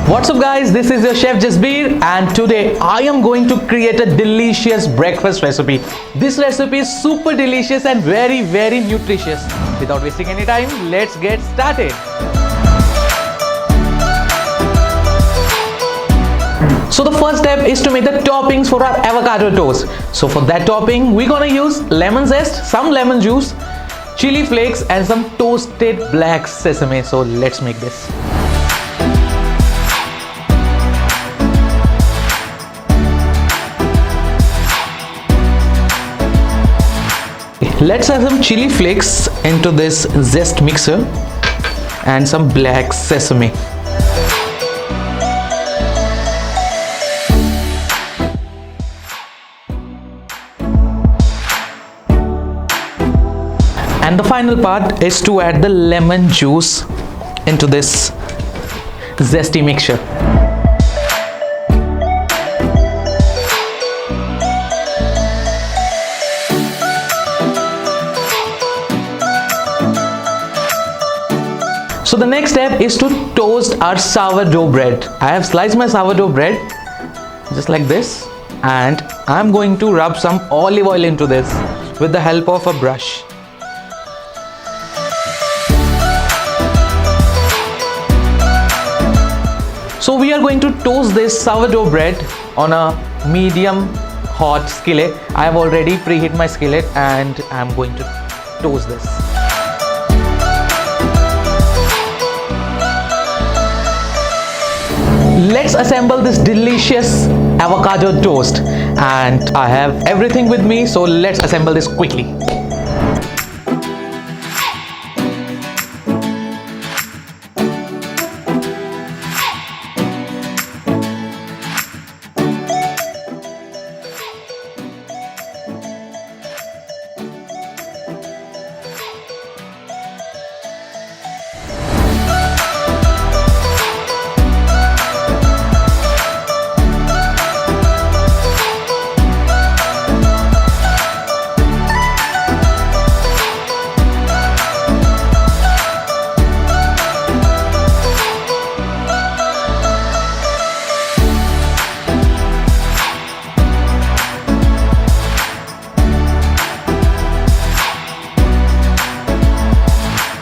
What's up guys, this is your chef Jasbir and today I am going to create a delicious breakfast recipe. This recipe is super delicious and very nutritious. Without wasting any time, let's get started. So the first step is to make the toppings for our avocado toast. So for that topping, we're gonna use lemon zest, some lemon juice, chili flakes and some toasted black sesame. So let's make this. Let's add some chili flakes into this zest mixer and some black sesame. And the final part is to add the lemon juice into this zesty mixture. So the next step is to toast our sourdough bread. I have sliced my sourdough bread just like this and I'm going to rub some olive oil into this with the help of a brush. So we are going to toast this sourdough bread on a medium hot skillet. I have already preheated my skillet and I'm going to toast this. Let's assemble this delicious avocado toast and I have everything with me, so let's assemble this quickly.